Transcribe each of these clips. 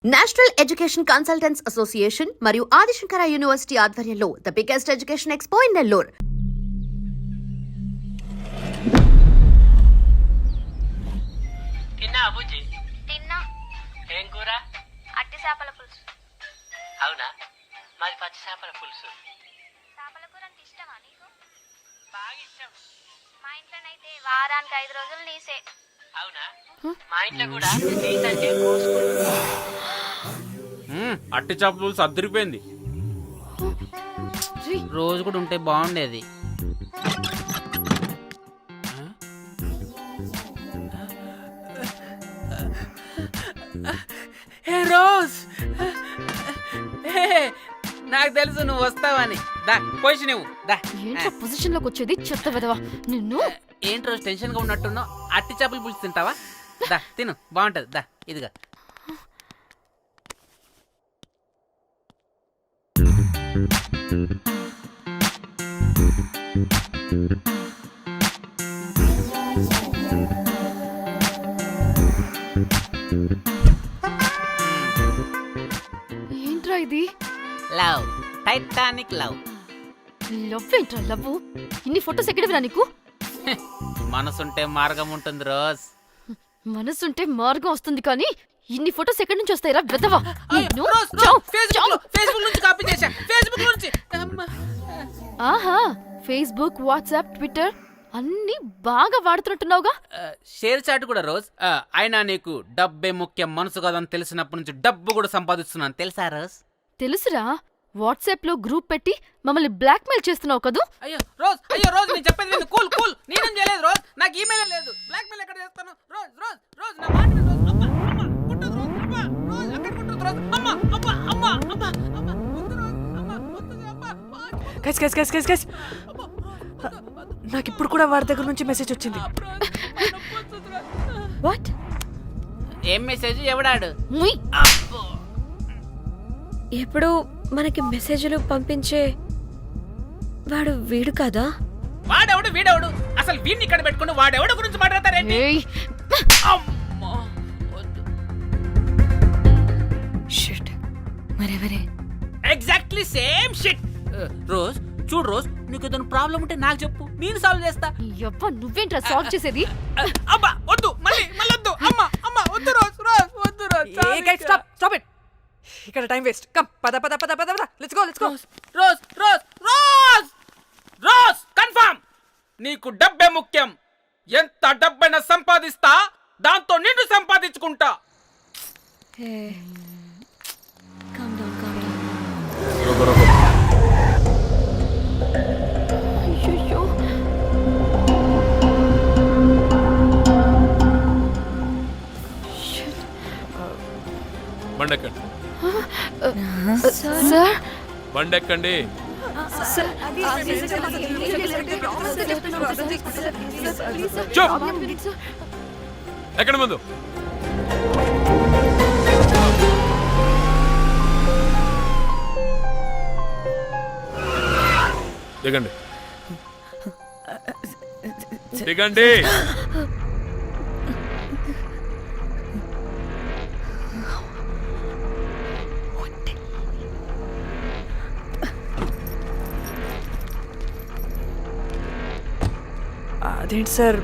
National education consultants association మరియు Adi Shankara university ఆధ్వర్యంలో the biggest education expo in Nellore. తిన్నా అబుజ్జి? తిన్నా. ఏం కూర? అట్టి చేపల పులుసు. అవునా, మాది పచ్చి చేపల పులుసు. చేపల కూర అంటే ఇష్టమా నీకు? బాగా ఇష్టం. మా ఇంట్లోనైతే వారానికి 5 రోజులు నీసే. అవునా, మా ఇంట్లో కూడా నీకంటే కోసుకుంటా. అట్టి చేపల పులుసు అద్దరిపోయింది. రోజు కూడా ఉంటే బాగుండేది. రోజ్, నాకు తెలుసు నువ్వు వస్తావని. దా పోయి నువ్వు దా. ఏంట్రా పొజిషన్ లోకి వచ్చేది చెత్త విధవా నిన్ను. ఏంటి రోజు టెన్షన్ గా ఉన్నట్టున్నావు? అట్టి చేపలు పులుసు తింటావా? దా తిను, బాగుంటది. దా ఇదిగా. ఏంట్రా ఇది? Love, Titanic love. లవ్ ఏంట్రా లవ్? ఇన్ని ఫొటోస్ ఎక్కడివిరా నీకు? మనసుంటే మార్గం ఉంటుంది రోజ్. మనసుంటే మార్గం వస్తుంది కానీ ఇన్ని ఫొటోస్ ఎక్కడి నుంచి వస్తాయిరా విధవా? నిన్ను ఫేస్బుక్ నుంచి కాపీ చేశా. ఫేస్బుక్ నుంచి. ఆహా, ఫేస్బుక్, వాట్సాప్, ట్విట్టర్ అన్ని బాగా వాడుతున్నట్టున్నావుగా. షేర్ చాట్ కూడా రోజ్. అయినా నీకు డబ్బే ముఖ్యం, మనసు కదని తెలిసినప్పటి నుంచి డబ్బు కూడా సంపాదిస్తున్నాను తెలుసా రోజ్? తెలుసురా, వాట్సాప్ లో గ్రూప్ పెట్టి మమ్మల్ని బ్లాక్మెయిల్ చేస్తున్నావు కదూ. అయ్యో రోజ్ నేను చెప్పేది విను. కూల్ నేనేం చేయలేదు రోజ్. నాకు ఈమెయిల్ లేదు. బ్లాక్మెయిల్ ఎక్కడ చేస్తాను? రోజ్ నా మాట విను. రోజ్ అమ్మ కుట్టదు రోజ్. అమ్మ రోజ్ అక్కడ కుట్టదు రోజ్. అమ్మ వద్దు రోజ్. అమ్మ వద్దు అమ్మ. గైస్ నాకు ఇప్పుడు కూడా వారి దగ్గర నుంచి మెసేజ్ వచ్చింది. వాట్? ఏం మెసేజ్? ఎవడాడు? ముయ్. ఎప్పుడు మనకి మెసేజ్లు పంపించే వాడు వీడు కదా? వాడెవడు వీడెవడు? అసలు వీడిని ఇక్కడ పెట్టుకుని వాడెవడు గురించి మాట్లాడతారేంటి? ఏయ్, అమ్మో వద్దు. షిట్, మరెవరే? Exactly same shit. రోజ్ చూడు రోజ్, నీకు ఏదైనా ప్రాబ్లం ఉంటే నాకు చెప్పు, నేను సాల్వ్ చేస్తా. యవ్వ నువ్వేంట్రా సాల్వ్ చేసేది? అబ్బా వద్దు, మళ్ళీ వద్దు. అమ్మ వద్దు రోజ్ వద్దు rose. A guys stop it. ఇక్కడ టైం వేస్ట్. కమ్ పద లెట్స్ గో. Rose confirm. నీకు డబ్బే ముఖ్యం. ఎంత డబ్బైనా సంపాదిస్తా, దాంతో నిన్ను సంపాదించుకుంటా. Calm down. అయ్యయ్యో. బండెక్కండి. సార్, బండెక్కండి. ఎక్కడ ముందు దిగండి. అదేంటి సార్,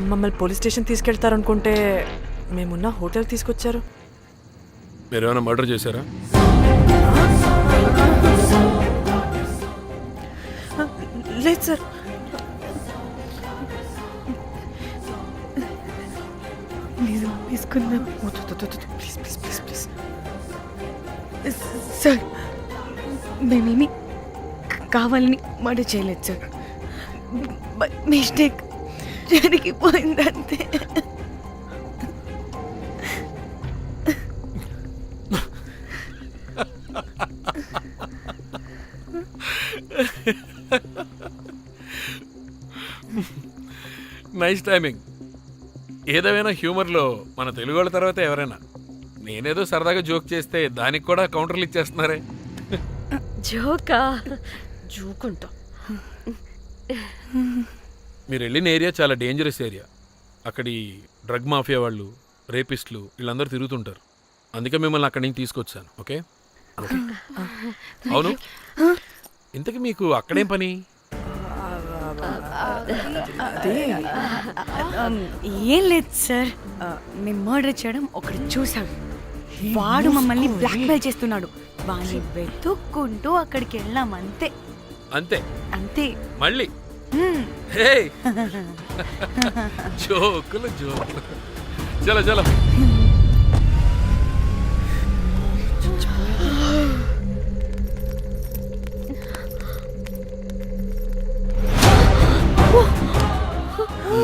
మమ్మల్ని పోలీస్ స్టేషన్ తీసుకెళ్తారనుకుంటే మేమున్న హోటల్ తీసుకొచ్చారు. మీరు ఏమైనా మర్డర్ చేశారా? లేదు సార్. తీసుకుందాం ప్లీజ్. సార్, మేమేమి కావాలని మర్డర్ చేయలేదు సార్. మిస్టేక్ జరిగిపోయిందంతే. Nice timing. ఏదేమైనా హ్యూమర్లో మన తెలుగు వాళ్ళ తర్వాత ఎవరైనా. నేనేదో సరదాగా జోక్ చేస్తే దానికి కూడా కౌంటర్లు ఇచ్చేస్తున్నారే. జోకా? జోకుంటా. మీరు వెళ్ళిన ఏరియా చాలా డేంజరస్ ఏరియా. అక్కడి డ్రగ్ మాఫియా వాళ్ళు, రేపిస్టులు వీళ్ళందరూ తిరుగుతుంటారు. అందుకే మిమ్మల్ని అక్కడి నుంచి తీసుకొచ్చాను. Okay okay. అవును, ఇంతకీ మీకు అక్కడేం పని? ఏం లేదు సార్, మేము మర్డర్ చేయడం ఒకటి చూసాడు. వాడు మమ్మల్ని బ్లాక్మెయిల్ చేస్తున్నాడు. వాడిని వెతుక్కుంటూ అక్కడికి వెళ్ళాం, అంతే అంతే అంతే. మళ్ళీ హే జోకులు జోకులు. చలో చలో.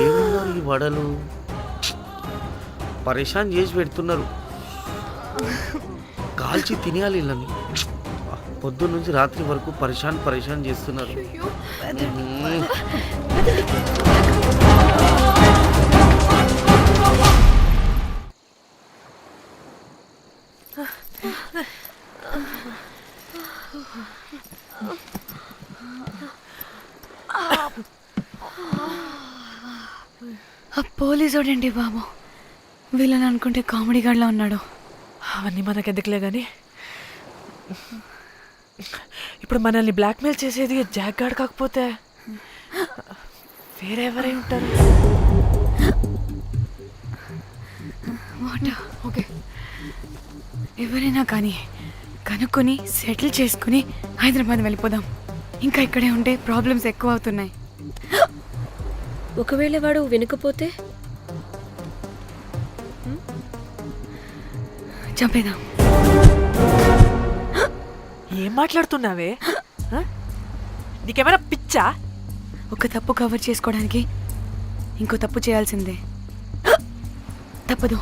ఏమున్నారు ఈ వడలు, పరేషాన్ చేసి పెడుతున్నారు. కాల్చి తినేయాలి ఇళ్ళని. పొద్దున్న నుంచి రాత్రి వరకు పరేషాన్ చేస్తున్నారు. పోలీసోడండి బాబు, వీళ్ళని అనుకుంటే కామెడీ గాడ్లా ఉన్నాడు. అవన్నీ మనకెందుకులే కానీ ఇప్పుడు మనల్ని బ్లాక్మెయిల్ చేసేది జాక్ గార్డ్ కాకపోతే వేరే ఎవరై ఉంటారు? ఓకే, ఎవరైనా కానీ కనుక్కొని సెటిల్ చేసుకుని హైదరాబాద్ వెళ్ళిపోదాం. ఇంకా ఇక్కడే ఉంటే ప్రాబ్లమ్స్ ఎక్కువ అవుతున్నాయి. ఒకవేళ వాడు వినకపోతే చంపేదాం. ఏం మాట్లాడుతున్నావే? నీకేమైనా పిచ్చా? ఒక తప్పు కవర్ చేసుకోవడానికి ఇంకో తప్పు చేయాల్సిందే, తప్పదు.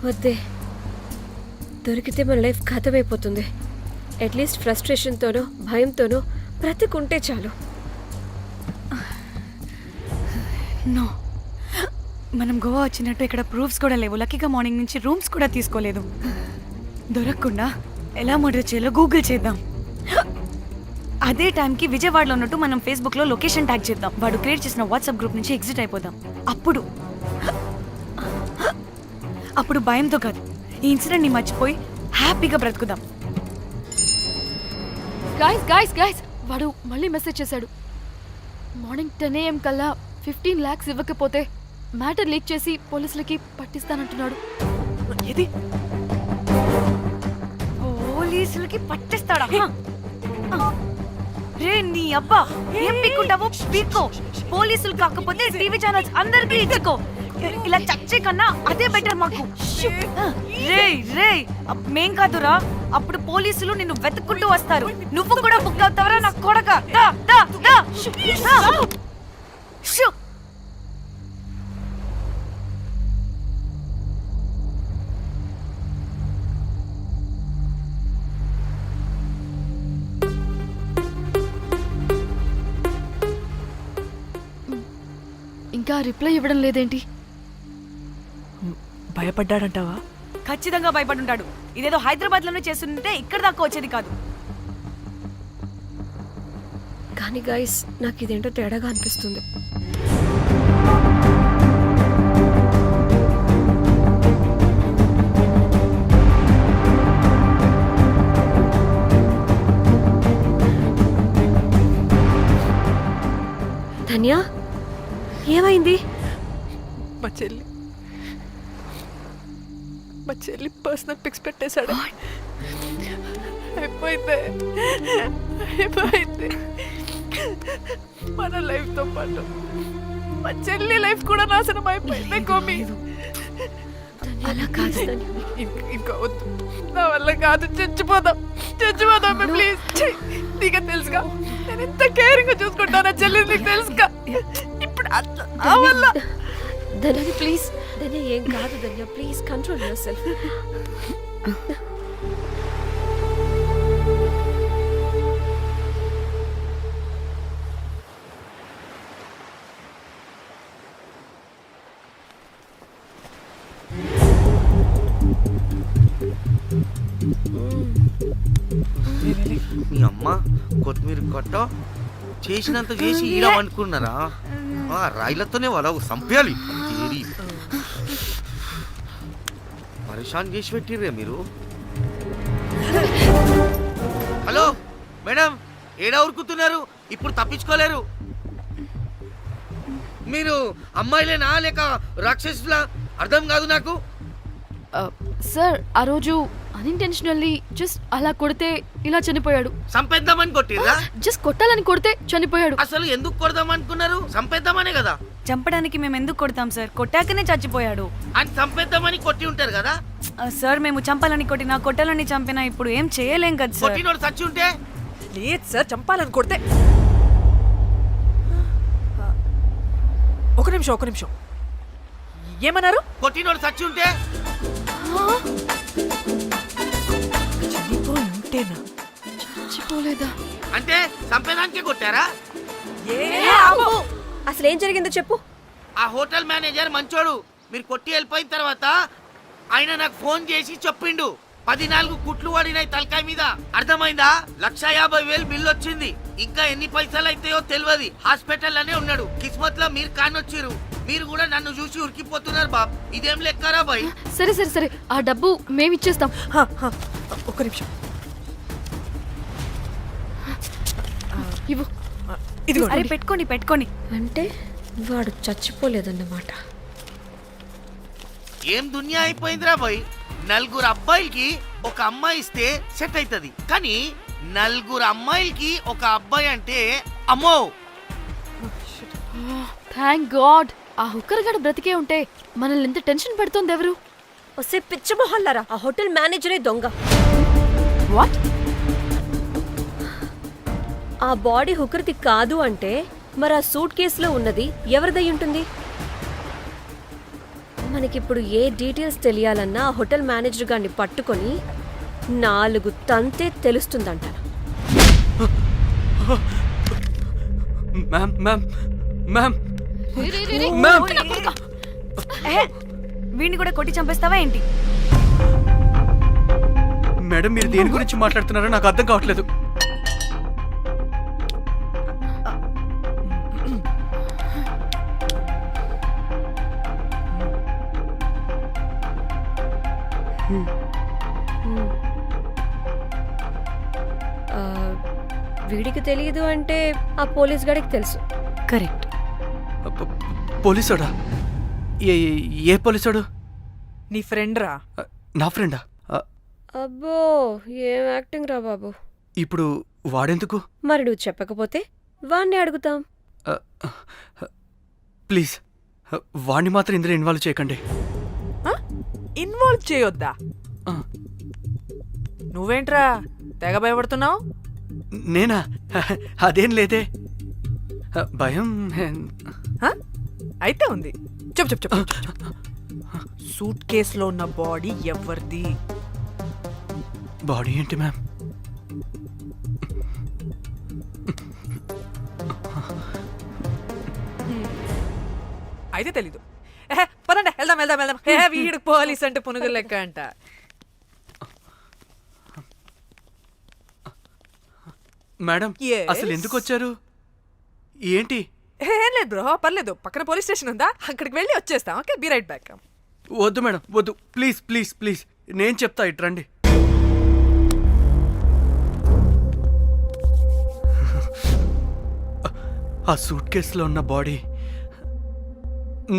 వద్దే, దొరికితే మన లైఫ్ ఖతమైపోతుంది. అట్లీస్ట్ ఫ్రస్ట్రేషన్తోనో భయంతోనో బ్రతుకుంటే చాలు. నో, మనం గోవా వచ్చినట్టు ఇక్కడ ప్రూఫ్స్ కూడా లేవు. లక్కీగా మార్నింగ్ నుంచి రూమ్స్ కూడా తీసుకోలేదు. దొరకకుండా ఎలా మర్డర్ చేయాలో గూగుల్ చేద్దాం. అదే టైంకి విజయవాడలో ఉన్నట్టు మనం ఫేస్బుక్లో లొకేషన్ ట్యాగ్ చేద్దాం. వాడు క్రియేట్ చేసిన వాట్సాప్ గ్రూప్ నుంచి ఎగ్జిట్ అయిపోదాం. అప్పుడు భయంతో కాదు, ఈ ఇన్సిడెంట్ని మర్చిపోయి హ్యాపీగా బ్రతుకుదాం. గైస్ వాడు మళ్ళీ మెసేజ్ చేశాడు. మార్నింగ్ 10 AM కల్లా 15 lakhs ఇవ్వకపోతే మ్యాటర్ లీక్ చేసి పోలీసులకి పట్టిస్తానంటున్నాడు. ఇది పోలీసులకి పట్టిస్తాడా? రే నీ అబ్బా, ఏం పీక్కుంటావో పీక్కో. పోలీసులు కాకపోతే టీవీ ఛానల్స్ అందరికీ ఇచ్చుకో. ఇలా చచ్చే కన్నా అదే బెటర్ మాకు. రే మేం కాదురా, అప్పుడు పోలీసులు నిన్ను వెతుక్కుంటూ వస్తారు. నువ్వు కూడా బుక్ అవుతావరా నా కొడక. ఇంకా రిప్లై ఇవ్వడం లేదేంటి? భయపడ్డాడంటావా? ఖచ్చితంగా భయపడుంటాడు. ఇదేదో హైదరాబాద్ లోనే చేస్తుంటే ఇక్కడ దాకా వచ్చేది కాదు. కానీ గైస్, నాకు ఇదేంటో తేడాగా అనిపిస్తుంది. ధన్య, ఏమైంది? మా చెల్లి పర్సనల్ పిక్స్ పెట్టేశాడు. అయిపోయింది మన లైఫ్ తో పాటు మా చెల్లి లైఫ్ కూడా నాశనం అయిపోయింది. కోమి, అలా కాదు. ఇంకా వద్దు, నా వల్ల కాదు. చచ్చిపోదాం ప్లీజ్. నీకు తెలుసుగా నేను ఎంత కేరింగ్ గా చూసుకుంటానా చెల్లి, నీకు తెలుసుగా. ఇప్పుడు ఆ వల్ల ధన్య ప్లీజ్, ధన్య ఏం కాదు. ధన్య ప్లీజ్ కంట్రోల్ యువర్ సెల్ఫ్. మీ అమ్మ కొత్తిమీర కట్ట చేసినంత చేసి ఈడ అనుకున్నారా? రాయిలతోనే వాళ్ళ సంపేయాలి. పరిశాన్ చేసి పెట్టిర్రే మీరు. హలో మేడం, ఏడా ఉరుకుతున్నారు? ఇప్పుడు తప్పించుకోలేరు. మీరు అమ్మాయిలేనా లేక రాక్షసులా? అర్థం కాదు నాకు. సార్ ఆ రోజు అన్ఇంటెన్షనల్లీ జస్ట్ అలా కొడితే ఇలా చనిపోయాడు. సంపేద్దామని కొట్టిర్రా? జస్ట్ కొట్టాలని కొడితే చనిపోయాడు. అసలు ఎందుకు కొడదాం అనుకున్నారు? సంపేద్దామనే కదా. చంపడానికి మేము ఎందుకు కొడతాం సార్? కొట్టాకనే చచ్చిపోయాడు. అని సంపేద్దామని కొట్టి ఉంటారు కదా. సార్ మేము చంపాలని కొట్టినా కొట్టాలని చంపినా ఇప్పుడు ఏం చేయలేం కదా సార్. కొట్టినోడు చచ్చి ఉంటే? లేదు సార్, చంపాలని కొడితే. ఒక నిమిషం ఏమన్నారు? కొట్టినోడు చచ్చి ఉంటే? చనిపోయి ఉంటేనా? చచ్చిపోలేదా? అంటే చంపేదానికే కొట్టారా? అసలు ఏం జరిగిందో చెప్పు. ఆ హోటల్ మేనేజర్ మంచోడు. మీరు కొట్టి వెళ్ళిపోయిన తర్వాత ఆయన నాకు ఫోన్ చేసి చెప్పిండు 14 కుట్లు పడినాయి తలకాయ మీద. అర్థమైందా? 1,50,000 బిల్లు వచ్చింది. ఇంకా ఎన్ని పైసలు అయితాయో తెలియదు. హాస్పిటల్ అనే ఉన్నాడు. కిస్మత్ లో మీరు కానొచ్చిరు. మీరు కూడా నన్ను చూసి ఉరికిపోతున్నారు బాబ్. ఇదేం లెక్కరా బాయ్? సరే ఆ డబ్బు మేమిచ్చేస్తాం. ఒక్క నిమిషం. ఇవ్వు. ఇదిగో. అరే పెట్టుకోండి. అంటే వాడు చచ్చిపోలేదన్నమాట. ఏం దునియా అయిపోయిందిరా బాయ్. 4 అబ్బాయిలకి ఒక అమ్మాయి ఇస్తే సెట్ అవుతుంది, కానీ 4 అమ్మాయిలకి ఒక అబ్బాయి అంటే అమ్మో. థ్యాంక్ గాడ్ ఆ హుక్కర్ గడ బ్రతికే ఉంటే మనల్ని ఎంత టెన్షన్ పెడుతుంది ఎవరు? వస్తే పిచ్చ మొహల్లారా, ఆ హోటల్ మేనేజరే దొంగ. వాట్? ఆ బాడీ హుకర్ది కాదు అంటే మరి ఆ సూట్ కేసులో ఉన్నది ఎవరిదై ఉంటుంది? మనకిప్పుడు ఏ డీటెయిల్స్ తెలియాలన్నా ఆ హోటల్ మేనేజర్ గారిని పట్టుకొని 4 తంతే తెలుస్తుందంట. వీడిని కూడా కొట్టి చంపేస్తావా ఏంటి? మేడం, మీరు దేని గురించి మాట్లాడుతున్నారో నాకు అర్థం కావట్లేదు. వీడికి తెలియదు అంటే ఆ పోలీస్ గాడికి తెలుసు. కరెక్ట్. పోలీసోడా? ఏ పోలీసోడు? నీ ఫ్రెండ్ రా. నా ఫ్రెండా? అబ్బో, ఏం యాక్టింగ్ రా బాబు. ఇప్పుడు వాడెందుకు? మరి నువ్వు చెప్పకపోతే వాణ్ణి అడుగుతాం. ప్లీజ్ వాడిని మాత్రం ఇందులో ఇన్వాల్వ్ చేయకండి. ఇన్వాల్వ్ చేయొద్దా? ఆ. నువ్వేంట్రా తెగ భయపడుతున్నావు? నేనా? అదేం లేదే. భయం అయితే ఉంది. చెప్పు. సూట్ కేసులో ఉన్న బాడీ ఎవరిది? బాడీ ఏంటి మ్యామ్? అయితే తెలీదు. పదండి వెళ్దాం. వీడికి పోలీస్ అంటే పునుగులు లెక్క అంట. Madam, Yes. అసలు ఎందుకు వచ్చారు? ఏంటి? ఏం లేదు బ్రో, పర్లేదు. పక్కన పోలీస్ స్టేషన్ ఉందా, అక్కడికి వెళ్ళి వచ్చేస్తాం. Okay, be right back. వద్దు మేడం, వద్దు. ప్లీజ్ నేను చెప్తా, ఇటు రండి. ఆ సూట్ కేసులో ఉన్న బాడీ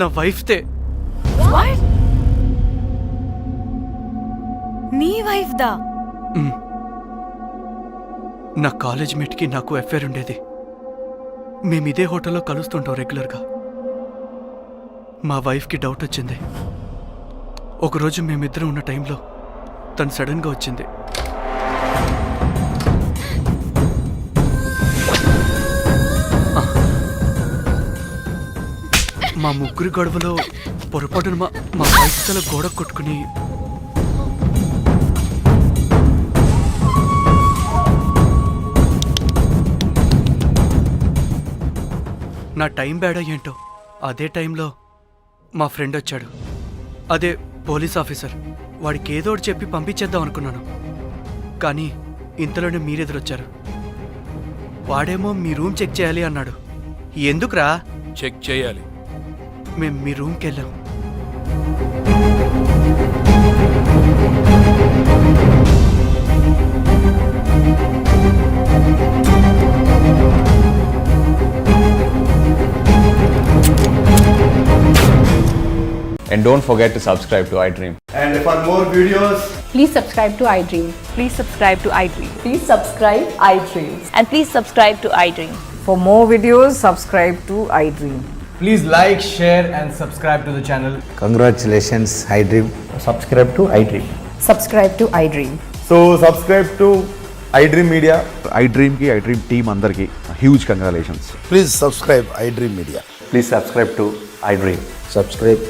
నా వైఫ్తే. నీ వైఫ్ దా? నా కాలేజ్ మేట్కి నాకు అఫేర్ ఉండేది. మేము ఇదే హోటల్లో కలుస్తుంటాం రెగ్యులర్గా. మా వైఫ్కి డౌట్ వచ్చింది. ఒకరోజు మేమిద్దరం ఉన్న టైంలో తను సడన్గా వచ్చింది. మా ముగ్గురి గొడవలో పొరపాటున మా వైఫ్ తల గోడ కొట్టుకుని నా టైం బ్యాడ్ ఏంటో అదే టైంలో మా ఫ్రెండ్ వచ్చాడు. అదే పోలీస్ ఆఫీసర్. వాడికి ఏదో ఒకటి చెప్పి పంపించేద్దాం అనుకున్నాను, కానీ ఇంతలోనే మీరెదురొచ్చారు. వాడేమో మీ రూమ్ చెక్ చేయాలి అన్నాడు. ఎందుకురా? చెక్ చేయాలి. మేము మీ రూమ్కి వెళ్ళాం. don't forget to subscribe to iDream. And for more videos, Please subscribe to iDream. Please subscribe to iDream. Please subscribe iDream. And please subscribe to iDream. For more videos, subscribe to iDream. please like, share, and subscribe to the channel. Congratulations, iDream. Subscribe to iDream. Subscribe to iDream. So subscribe to iDream Media. iDream ki iDream team andarki huge congratulations. Please subscribe iDream Media. Please subscribe to iDream. Subscribe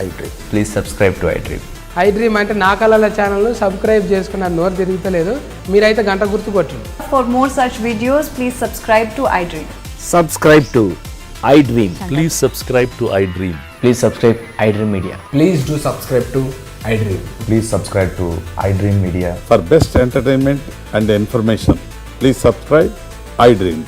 iDream. Please subscribe to iDream. iDream అంటే నా కళల channel subscribe చేసుకున్న నోరు తిరుగుతలేదు. మీరైతే గంట గుర్తు కొట్టండి. For more such videos, please subscribe to iDream. Subscribe to iDream. Please subscribe to iDream. Please subscribe iDream Media. Please do subscribe to iDream. Please subscribe to iDream Media. For best entertainment and information, please subscribe iDream.